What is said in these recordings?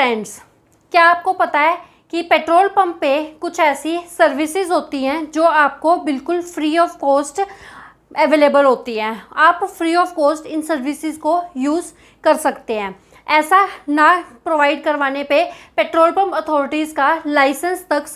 Friends, क्या आपको पता है कि पेट्रोल पंप पे कुछ ऐसी सर्विसेज होती हैं जो आपको बिल्कुल फ्री ऑफ कॉस्ट अवेलेबल होती हैं। आप free of cost in services को यूज़ कर सकते हैं। ऐसा ना प्रोवाइड करवाने पे पेट्रोल पंप अथॉरिटीज़ का लाइसेंस तक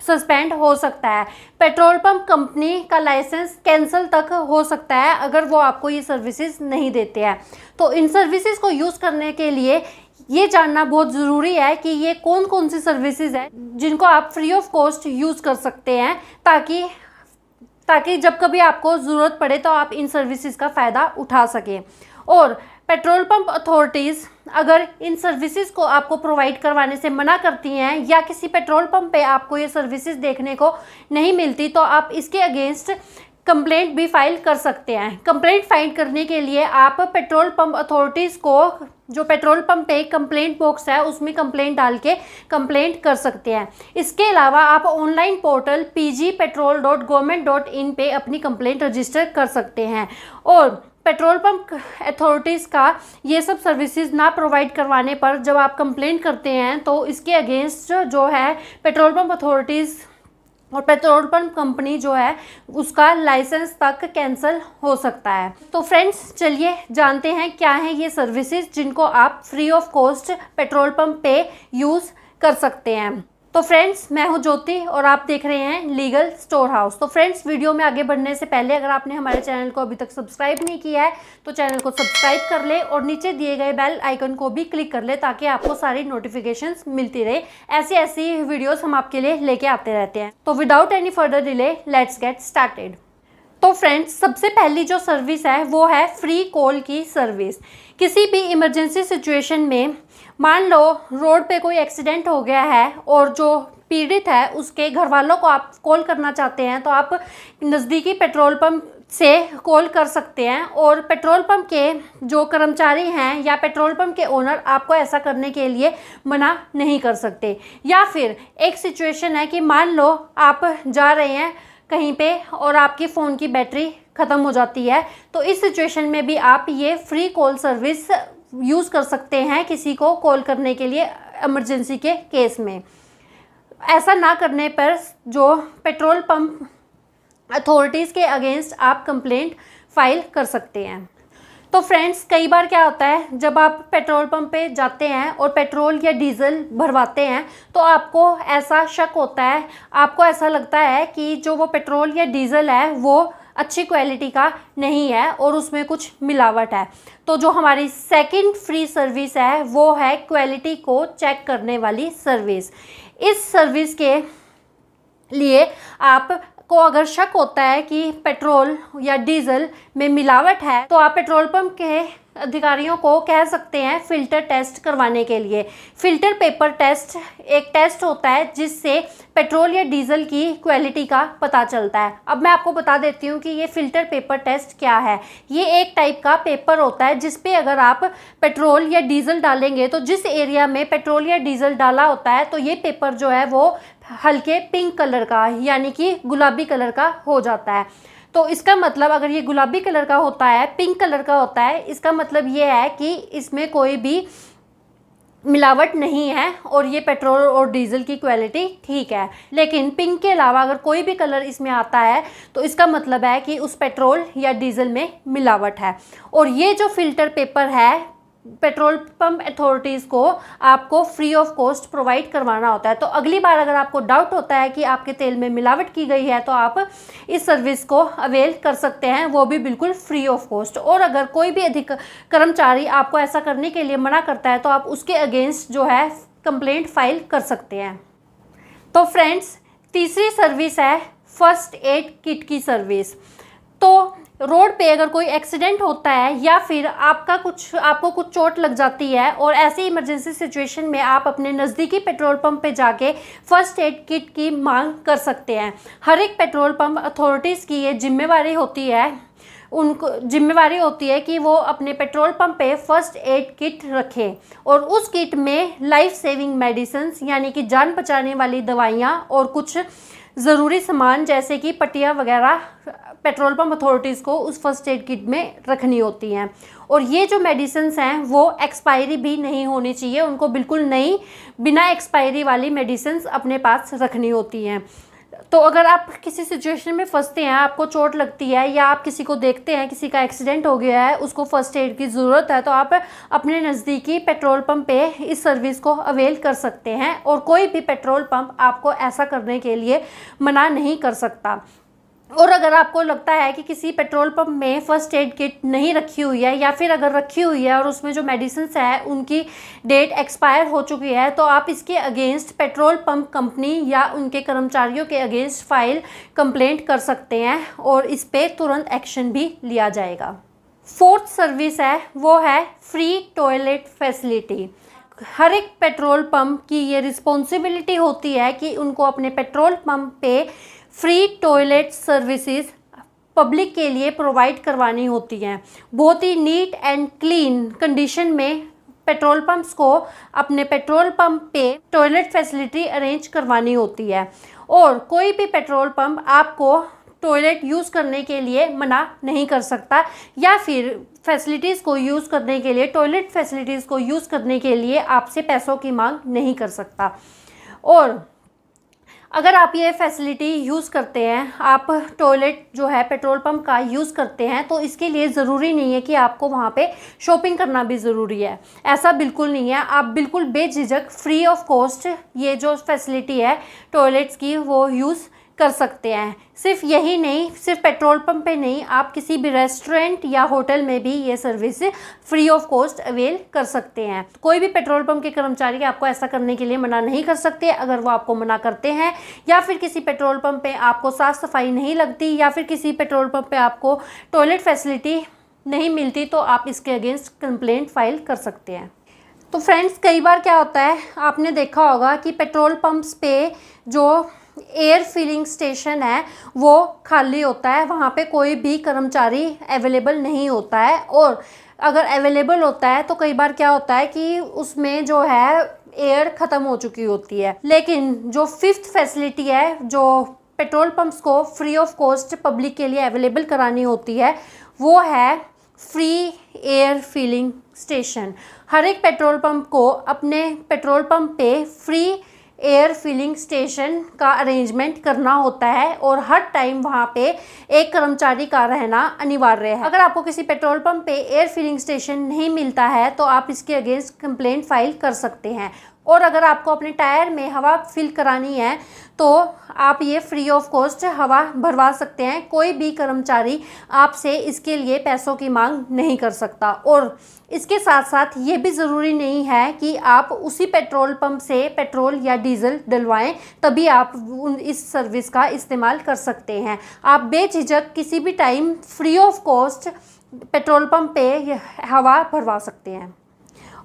सस्पेंड हो सकता है। पेट्रोल पंप कंपनी का लाइसेंस कैंसिल तक हो सकता है अगर वो आपको ये सर्विसेज नहीं देते हैं। तो इन सर्विसेज को यूज़ करने के लिए ये जानना बहुत ज़रूरी है कि ये कौन कौन सी सर्विसेज है जिनको आप फ्री ऑफ कॉस्ट यूज़ कर सकते हैं, ताकि जब कभी आपको ज़रूरत पड़े तो आप इन सर्विसेज का फ़ायदा उठा सकें। और पेट्रोल पंप अथॉरिटीज़ अगर इन सर्विसेज को आपको प्रोवाइड करवाने से मना करती हैं या किसी पेट्रोल पंप पे आपको ये सर्विसेज देखने को नहीं मिलती तो आप इसके अगेंस्ट कंप्लेंट भी फाइल कर सकते हैं। कंप्लेंट फाइल करने के लिए आप पेट्रोल पंप अथॉरिटीज़ को, जो पेट्रोल पंप पे कंप्लेंट बॉक्स है उसमें कंप्लेंट डाल के कंप्लेंट कर सकते हैं। इसके अलावा आप ऑनलाइन पोर्टल pgpetrol.government.in पे अपनी कंप्लेंट रजिस्टर कर सकते हैं। और पेट्रोल पंप अथॉरिटीज़ का ये सब सर्विसेज ना प्रोवाइड करवाने पर जब आप कंप्लेंट करते हैं तो इसके अगेंस्ट जो है पेट्रोल पंप अथॉरिटीज़ और पेट्रोल पंप कंपनी जो है उसका लाइसेंस तक कैंसिल हो सकता है। तो फ्रेंड्स, चलिए जानते हैं क्या है ये सर्विसेज जिनको आप free of cost petrol pump पे यूज़ कर सकते हैं। तो फ्रेंड्स, मैं हूं ज्योति और आप देख रहे हैं लीगल स्टोर हाउस। तो फ्रेंड्स, वीडियो में आगे बढ़ने से पहले अगर आपने हमारे चैनल को अभी तक सब्सक्राइब नहीं किया है तो चैनल को सब्सक्राइब कर ले और नीचे दिए गए बेल आइकन को भी क्लिक कर ले ताकि आपको सारी नोटिफिकेशंस मिलती रहे। ऐसी वीडियोस हम आपके लिए लेके आते रहते हैं। तो without any further delay let's get started. तो फ्रेंड्स, सबसे पहली जो सर्विस है वो है फ्री कॉल की सर्विस। किसी भी इमरजेंसी सिचुएशन में मान लो रोड पे कोई एक्सीडेंट हो गया है और जो पीड़ित है उसके घर वालों को आप कॉल करना चाहते हैं तो आप नज़दीकी पेट्रोल पंप से कॉल कर सकते हैं और पेट्रोल पंप के जो कर्मचारी हैं या पेट्रोल पंप के ओनर आपको ऐसा करने के लिए मना नहीं कर सकते। या फिर एक सिचुएशन है कि मान लो आप जा रहे हैं कहीं पे और आपकी फ़ोन की बैटरी ख़त्म हो जाती है, तो इस सिचुएशन में भी आप ये फ्री कॉल सर्विस यूज़ कर सकते हैं किसी को कॉल करने के लिए इमरजेंसी के केस में। ऐसा ना करने पर जो पेट्रोल पंप अथॉरिटीज़ के अगेंस्ट आप कंप्लेंट फाइल कर सकते हैं। तो फ्रेंड्स, कई बार क्या होता है जब आप पेट्रोल पंप पे जाते हैं और पेट्रोल या डीजल भरवाते हैं तो आपको ऐसा शक होता है, आपको ऐसा लगता है कि जो वो पेट्रोल या डीजल है वो अच्छी क्वालिटी का नहीं है और उसमें कुछ मिलावट है। तो जो हमारी सेकंड फ्री सर्विस है वो है क्वालिटी को चेक करने वाली सर्विस। इस सर्विस के लिए आपको अगर शक होता है कि पेट्रोल या डीजल में मिलावट है तो आप पेट्रोल पंप के अधिकारियों को कह सकते हैं फ़िल्टर टेस्ट करवाने के लिए। फ़िल्टर पेपर टेस्ट एक टेस्ट होता है जिससे पेट्रोल या डीजल की क्वालिटी का पता चलता है। अब मैं आपको बता देती हूँ कि ये फ़िल्टर पेपर टेस्ट क्या है। ये एक टाइप का पेपर होता है जिस पे अगर आप पेट्रोल या डीजल डालेंगे तो जिस एरिया में पेट्रोल या डीजल डाला होता है तो ये पेपर जो है वो हल्के पिंक कलर का यानी कि गुलाबी कलर का हो जाता है। तो इसका मतलब अगर ये गुलाबी कलर का होता है, पिंक कलर का होता है, इसका मतलब ये है कि इसमें कोई भी मिलावट नहीं है और ये पेट्रोल और डीजल की क्वालिटी ठीक है। लेकिन पिंक के अलावा अगर कोई भी कलर इसमें आता है तो इसका मतलब है कि उस पेट्रोल या डीजल में मिलावट है। और ये जो फ़िल्टर पेपर है पेट्रोल पंप अथॉरिटीज़ को आपको फ्री ऑफ कॉस्ट प्रोवाइड करवाना होता है। तो अगली बार अगर आपको डाउट होता है कि आपके तेल में मिलावट की गई है तो आप इस सर्विस को अवेल कर सकते हैं, वो भी बिल्कुल फ्री ऑफ कॉस्ट। और अगर कोई भी अधिक कर्मचारी आपको ऐसा करने के लिए मना करता है तो आप उसके अगेंस्ट जो है कंप्लेंट फाइल कर सकते हैं। तो फ्रेंड्स, तीसरी सर्विस है फर्स्ट एड किट की सर्विस। तो रोड पे अगर कोई एक्सीडेंट होता है या फिर आपको कुछ चोट लग जाती है और ऐसी इमरजेंसी सिचुएशन में आप अपने नज़दीकी पेट्रोल पंप पे जाके फर्स्ट एड किट की मांग कर सकते हैं। हर एक पेट्रोल पंप अथॉरिटीज़ की ये जिम्मेवारी होती है कि वो अपने पेट्रोल पंप पे फर्स्ट एड किट रखें और उस किट में लाइफ सेविंग मेडिसिन्स यानी कि जान बचाने वाली दवाइयाँ और कुछ ज़रूरी सामान जैसे कि पट्टियाँ वगैरह पेट्रोल पंप अथॉरिटीज़ को उस फर्स्ट एड किट में रखनी होती हैं। और ये जो मेडिसिन्स हैं वो एक्सपायरी भी नहीं होनी चाहिए, उनको बिल्कुल नई बिना एक्सपायरी वाली मेडिसिन्स अपने पास रखनी होती हैं। तो अगर आप किसी सिचुएशन में फंसते हैं, आपको चोट लगती है या आप किसी को देखते हैं किसी का एक्सीडेंट हो गया है, उसको फर्स्ट एड की ज़रूरत है, तो आप अपने नज़दीकी पेट्रोल पंप पे इस सर्विस को अवेल कर सकते हैं और कोई भी पेट्रोल पंप आपको ऐसा करने के लिए मना नहीं कर सकता। और अगर आपको लगता है कि किसी पेट्रोल पंप में फ़र्स्ट एड किट नहीं रखी हुई है या फिर अगर रखी हुई है और उसमें जो मेडिसिन्स है उनकी डेट एक्सपायर हो चुकी है, तो आप इसके अगेंस्ट पेट्रोल पंप कंपनी या उनके कर्मचारियों के अगेंस्ट फाइल कंप्लेंट कर सकते हैं और इस पे तुरंत एक्शन भी लिया जाएगा। फोर्थ सर्विस है वो है फ्री टॉयलेट फैसिलिटी। हर एक पेट्रोल पंप की ये रिस्पॉन्सिबिलिटी होती है कि उनको अपने पेट्रोल पंप पे फ्री टॉयलेट सर्विसेज पब्लिक के लिए प्रोवाइड करवानी होती हैं। बहुत ही नीट एंड क्लीन कंडीशन में पेट्रोल पंप्स को अपने पेट्रोल पंप पे टॉयलेट फैसिलिटी अरेंज करवानी होती है और कोई भी पेट्रोल पंप आपको टॉयलेट यूज़ करने के लिए मना नहीं कर सकता या फिर फैसिलिटीज़ को यूज़ करने के लिए, टॉयलेट फैसिलिटीज़ को यूज़ करने के लिए आपसे पैसों की मांग नहीं कर सकता। और अगर आप ये फैसिलिटी यूज़ करते हैं, आप टॉयलेट जो है पेट्रोल पंप का यूज़ करते हैं, तो इसके लिए ज़रूरी नहीं है कि आपको वहाँ पे शॉपिंग करना भी ज़रूरी है। ऐसा बिल्कुल नहीं है, आप बिल्कुल बेझिझक फ्री ऑफ कॉस्ट ये जो फैसिलिटी है टॉयलेट्स की वो यूज़ कर सकते हैं। सिर्फ यही नहीं, सिर्फ पेट्रोल पंप पे नहीं, आप किसी भी रेस्टोरेंट या होटल में भी ये service free of cost avail कर सकते हैं। कोई भी पेट्रोल पंप के कर्मचारी आपको ऐसा करने के लिए मना नहीं कर सकते। अगर वो आपको मना करते हैं या फिर किसी पेट्रोल पंप पे आपको साफ़ सफाई नहीं लगती या फिर किसी पेट्रोल पंप पे आपको टॉयलेट फैसिलिटी नहीं मिलती, तो आप इसके अगेंस्ट कंप्लेंट फाइल कर सकते हैं। तो फ्रेंड्स, कई बार क्या होता है, आपने देखा होगा कि पेट्रोल पंप्स पे जो एयर फिलिंग स्टेशन है वो खाली होता है, वहाँ पे कोई भी कर्मचारी अवेलेबल नहीं होता है। और अगर अवेलेबल होता है तो कई बार क्या होता है कि उसमें जो है एयर ख़त्म हो चुकी होती है। लेकिन जो फिफ्थ फैसिलिटी है जो पेट्रोल पंप्स को फ्री ऑफ कॉस्ट पब्लिक के लिए अवेलेबल करानी होती है वो है फ्री एयर फिलिंग स्टेशन। हर एक पेट्रोल पंप को अपने पेट्रोल पंप पे फ्री एयर फिलिंग स्टेशन का अरेंजमेंट करना होता है और हर टाइम वहाँ पे एक कर्मचारी का रहना अनिवार्य है। अगर आपको किसी पेट्रोल पंप पे एयर फिलिंग स्टेशन नहीं मिलता है तो आप इसके अगेंस्ट कंप्लेंट फाइल कर सकते हैं। और अगर आपको अपने टायर में हवा फिल करानी है तो आप ये फ्री ऑफ कॉस्ट हवा भरवा सकते हैं। कोई भी कर्मचारी आपसे इसके लिए पैसों की मांग नहीं कर सकता। और इसके साथ साथ ये भी ज़रूरी नहीं है कि आप उसी पेट्रोल पंप से पेट्रोल या डीजल डलवाएं तभी आप इस सर्विस का इस्तेमाल कर सकते हैं। आप बेझिझक किसी भी time free of cost petrol pump पे हवा भरवा सकते हैं।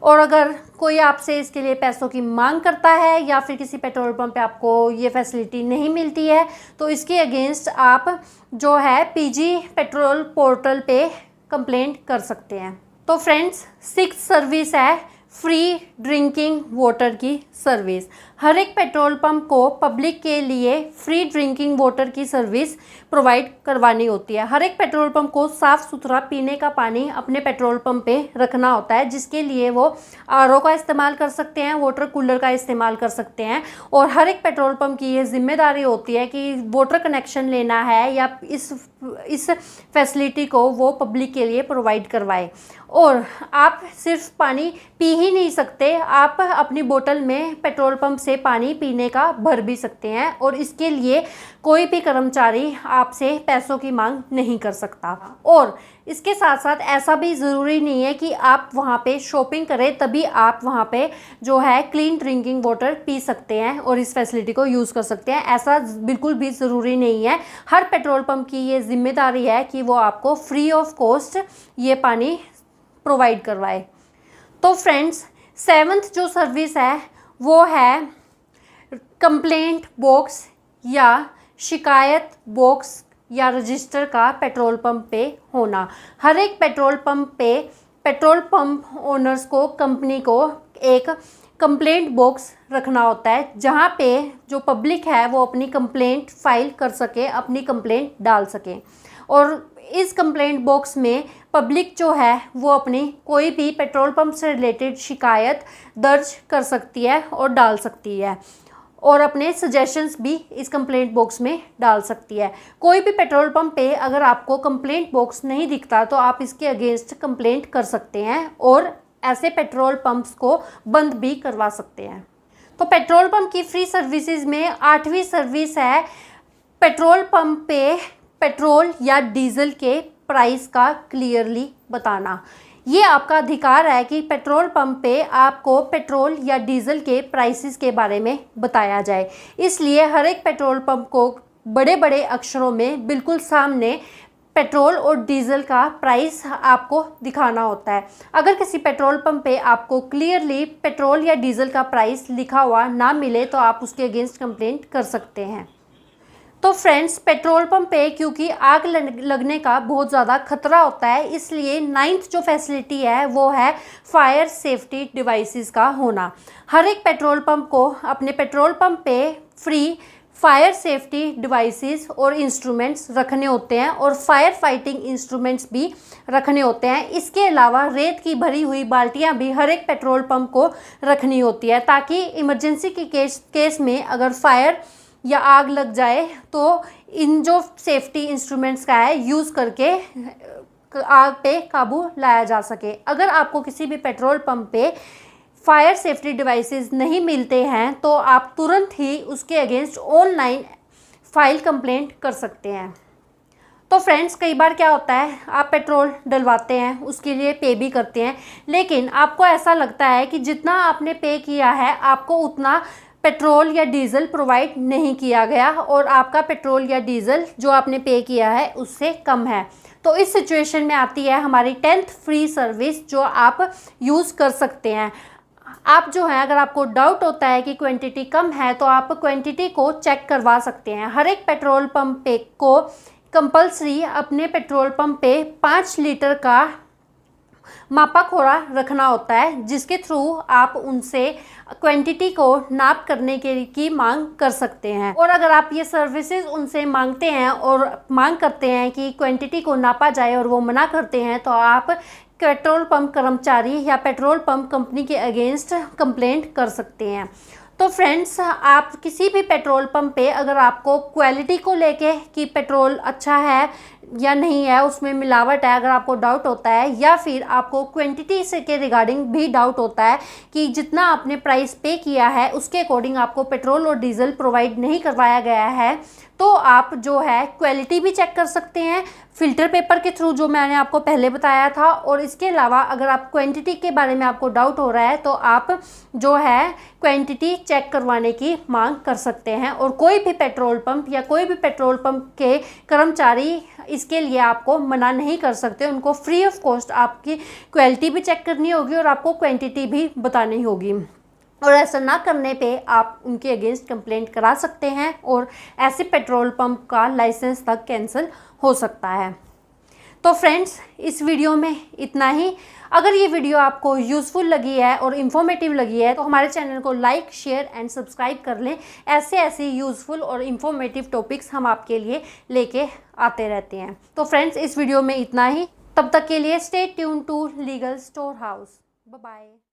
और अगर कोई आपसे इसके लिए पैसों की मांग करता है या फिर किसी पेट्रोल पंप पे आपको ये फैसिलिटी नहीं मिलती है तो इसके अगेंस्ट आप जो है पीजी पेट्रोल पोर्टल पे कंप्लेंट कर सकते हैं। तो फ्रेंड्स, सिक्स्थ सर्विस है फ्री ड्रिंकिंग वाटर की सर्विस। हर एक पेट्रोल पंप को पब्लिक के लिए फ्री ड्रिंकिंग वाटर की सर्विस प्रोवाइड करवानी होती है। हर एक पेट्रोल पंप को साफ़ सुथरा पीने का पानी अपने पेट्रोल पंप पे रखना होता है, जिसके लिए वो आरओ का इस्तेमाल कर सकते हैं, वाटर कूलर का इस्तेमाल कर सकते हैं। और हर एक पेट्रोल पंप की ये जिम्मेदारी होती है कि वाटर कनेक्शन लेना है या इस फैसिलिटी को वो पब्लिक के लिए प्रोवाइड करवाए। और आप सिर्फ पानी पी ही नहीं सकते, आप अपनी बोतल में पेट्रोल पंप से पानी पीने का भर भी सकते हैं और इसके लिए कोई भी कर्मचारी आपसे पैसों की मांग नहीं कर सकता। और इसके साथ साथ ऐसा भी ज़रूरी नहीं है कि आप वहाँ पे शॉपिंग करें तभी आप वहाँ पे जो है क्लीन ड्रिंकिंग वाटर पी सकते हैं और इस फैसिलिटी को यूज़ कर सकते हैं। ऐसा बिल्कुल भी ज़रूरी नहीं है। हर पेट्रोल पंप की ये जिम्मेदारी है कि वो आपको फ्री ऑफ कॉस्ट ये पानी प्रोवाइड करवाए। तो फ्रेंड्स, सेवंथ जो सर्विस है वो है कंप्लेंट बॉक्स या शिकायत बॉक्स या रजिस्टर का पेट्रोल पंप पे होना। हर एक पेट्रोल पंप पे पेट्रोल पंप ओनर्स को, कंपनी को एक कंप्लेंट बॉक्स रखना होता है जहाँ पे जो पब्लिक है वो अपनी कंप्लेंट फाइल कर सके, अपनी कंप्लेंट डाल सके। और इस कंप्लेंट बॉक्स में पब्लिक जो है वो अपनी कोई भी पेट्रोल पंप से रिलेटेड शिकायत दर्ज कर सकती है और डाल सकती है, और अपने सजेशंस भी इस कंप्लेंट बॉक्स में डाल सकती है। कोई भी पेट्रोल पंप पे अगर आपको कंप्लेंट बॉक्स नहीं दिखता तो आप इसके अगेंस्ट कंप्लेंट कर सकते हैं और ऐसे पेट्रोल पंप्स को बंद भी करवा सकते हैं। तो पेट्रोल पंप की फ्री सर्विसेज में 8वीं सर्विस है पेट्रोल पंप पे पेट्रोल या डीजल के प्राइस का क्लियरली बताना। ये आपका अधिकार है कि पेट्रोल पंप पे आपको पेट्रोल या डीजल के प्राइसेस के बारे में बताया जाए। इसलिए हर एक पेट्रोल पंप को बड़े बड़े अक्षरों में बिल्कुल सामने पेट्रोल और डीजल का प्राइस आपको दिखाना होता है। अगर किसी पेट्रोल पंप पे आपको क्लियरली पेट्रोल या डीजल का प्राइस लिखा हुआ ना मिले तो आप उसके अगेंस्ट कंप्लेंट कर सकते हैं। तो फ्रेंड्स, पेट्रोल पंप पे क्योंकि आग लगने का बहुत ज़्यादा खतरा होता है, इसलिए 9th जो फैसिलिटी है वो है फायर सेफ्टी डिवाइसेस का होना। हर एक पेट्रोल पंप को अपने पेट्रोल पंप पे फ्री फायर सेफ्टी डिवाइसेस और इंस्ट्रूमेंट्स रखने होते हैं और फायर फाइटिंग इंस्ट्रूमेंट्स भी रखने होते हैं। इसके अलावा रेत की भरी हुई बाल्टियां भी हर एक पेट्रोल पंप को रखनी होती है, ताकि इमरजेंसी के केस में अगर फायर या आग लग जाए तो इन जो सेफ्टी इंस्ट्रूमेंट्स का है यूज़ करके आग पे काबू लाया जा सके। अगर आपको किसी भी पेट्रोल पंप पे फायर सेफ्टी डिवाइसेस नहीं मिलते हैं तो आप तुरंत ही उसके अगेंस्ट ऑनलाइन फाइल कंप्लेंट कर सकते हैं। तो फ्रेंड्स, कई बार क्या होता है, आप पेट्रोल डलवाते हैं, उसके लिए पे भी करते हैं, लेकिन आपको ऐसा लगता है कि जितना आपने पे किया है आपको उतना पेट्रोल या डीज़ल प्रोवाइड नहीं किया गया और आपका पेट्रोल या डीज़ल जो आपने पे किया है उससे कम है। तो इस सिचुएशन में आती है हमारी 10th फ्री सर्विस जो आप यूज़ कर सकते हैं। आप जो है, अगर आपको डाउट होता है कि क्वांटिटी कम है तो आप क्वांटिटी को चेक करवा सकते हैं। हर एक पेट्रोल पंप पे को कंपलसरी अपने पेट्रोल पंप पे 5 लीटर का मापा खोरा रखना होता है, जिसके थ्रू आप उनसे क्वांटिटी को नाप करने की मांग कर सकते हैं। और अगर आप ये सर्विसेज उनसे मांगते हैं और मांग करते हैं कि क्वांटिटी को नापा जाए और वो मना करते हैं तो आप पेट्रोल पंप कर्मचारी या पेट्रोल पंप कंपनी के अगेंस्ट कंप्लेंट कर सकते हैं। तो फ्रेंड्स, आप किसी भी पेट्रोल पंप पे अगर आपको क्वालिटी को लेके कि पेट्रोल अच्छा है या नहीं है, उसमें मिलावट है, अगर आपको डाउट होता है या फिर आपको क्वांटिटी से के रिगार्डिंग भी डाउट होता है कि जितना आपने प्राइस पे किया है उसके अकॉर्डिंग आपको पेट्रोल और डीजल प्रोवाइड नहीं करवाया गया है, तो आप जो है क्वालिटी भी चेक कर सकते हैं फ़िल्टर पेपर के थ्रू, जो मैंने आपको पहले बताया था। और इसके अलावा अगर आप क्वांटिटी के बारे में आपको डाउट हो रहा है तो आप जो है क्वांटिटी चेक करवाने की मांग कर सकते हैं। और कोई भी पेट्रोल पंप या कोई भी पेट्रोल पंप के कर्मचारी इसके लिए आपको मना नहीं कर सकते। उनको फ्री ऑफ कॉस्ट आपकी क्वालिटी भी चेक करनी होगी और आपको क्वांटिटी भी बतानी होगी, और ऐसा ना करने पे आप उनके अगेंस्ट कंप्लेंट करा सकते हैं और ऐसे पेट्रोल पंप का लाइसेंस तक कैंसिल हो सकता है। तो फ्रेंड्स, इस वीडियो में इतना ही। अगर ये वीडियो आपको यूज़फुल लगी है और इन्फॉर्मेटिव लगी है तो हमारे चैनल को लाइक, शेयर एंड सब्सक्राइब कर लें। ऐसे यूज़फुल और इन्फॉर्मेटिव टॉपिक्स हम आपके लिए लेके आते रहते हैं। तो फ्रेंड्स, इस वीडियो में इतना ही। तब तक के लिए stay tune to legal store house. Bye bye.